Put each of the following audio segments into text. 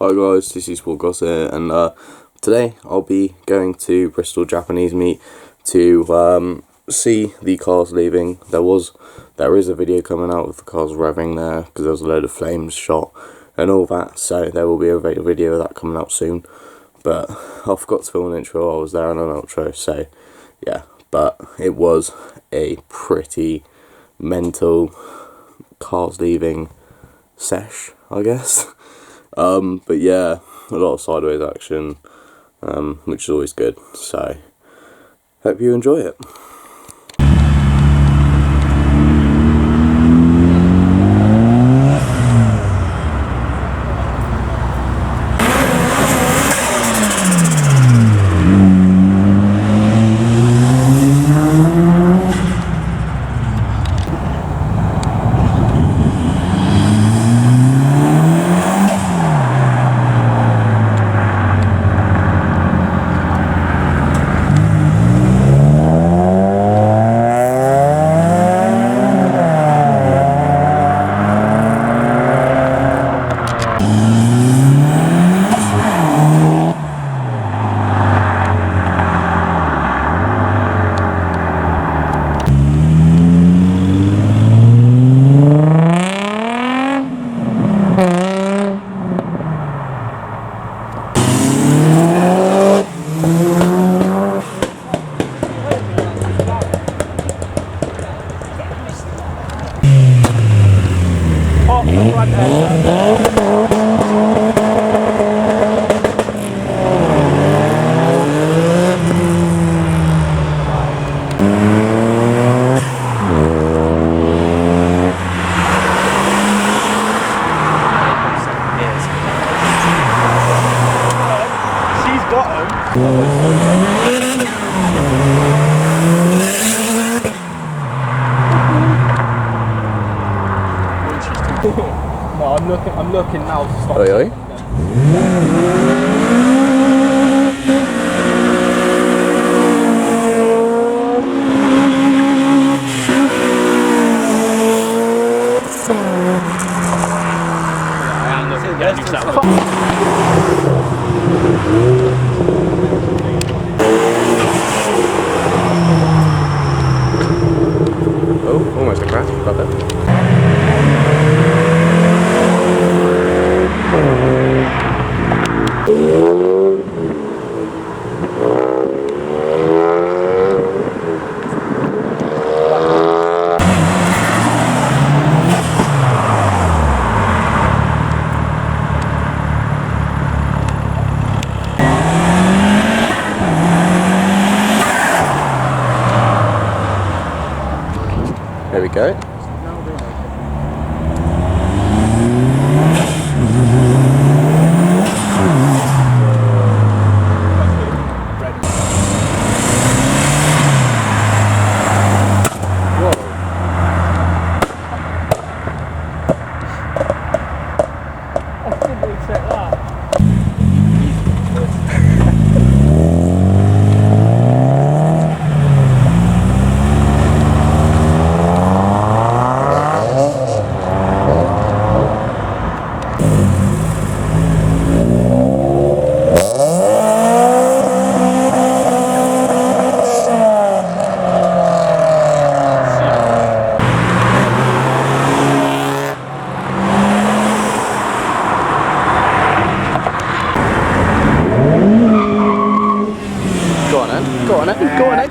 Hi guys, this is Paul Goss here, and today I'll be going to Bristol Japanese Meet to see the cars leaving. There is a video coming out of the cars revving there because there was a load of flames shot and all that, so there will be a video of that coming out soon. But I forgot to film an intro. I was there on an outro, so yeah. But it was a pretty mental cars leaving sesh, I guess. But yeah, a lot of sideways action, which is always good, so hope you enjoy it. No, I'm looking now to stop. Oi. Oh, almost a crash, got that. There we go.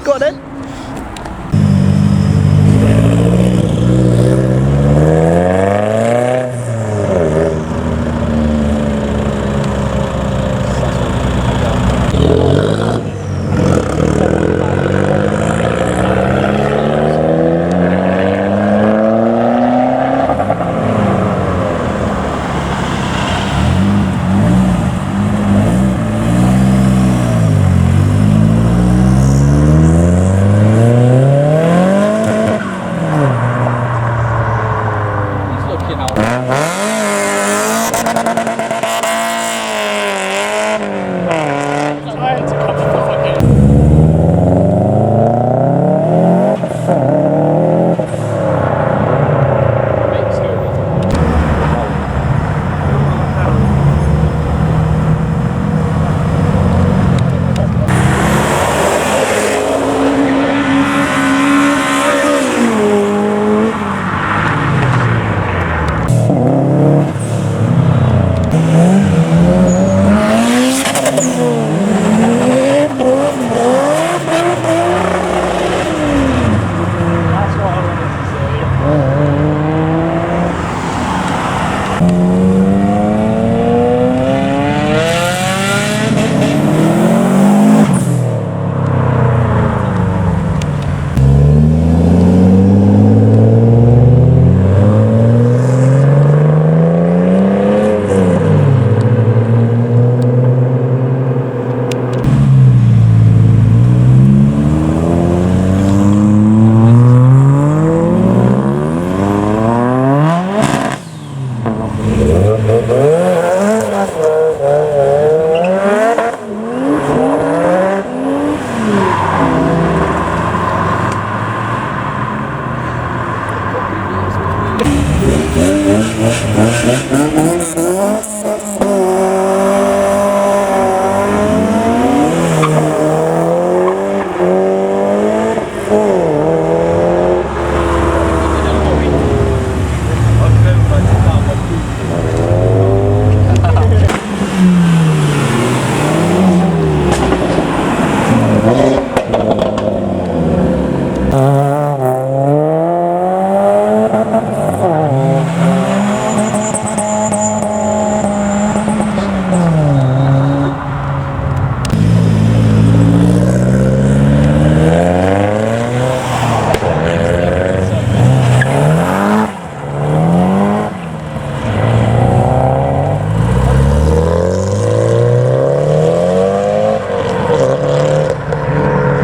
Go on then.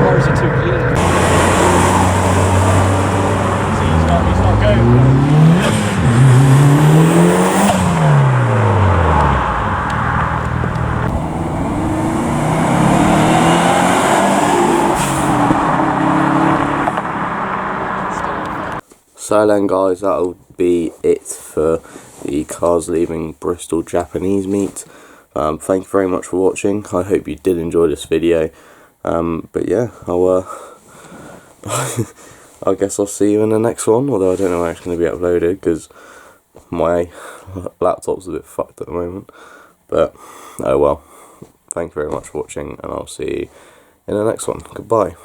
Or is it too clean? See, it's not going. So then guys, that'll be it for the cars leaving Bristol Japanese Meet. Thank you very much for watching. I hope you did enjoy this video. But yeah, I guess I'll see you in the next one, although I don't know when it's going to be uploaded because my laptop's a bit fucked at the moment. But oh well, thank you very much for watching, and I'll see you in the next one. Goodbye.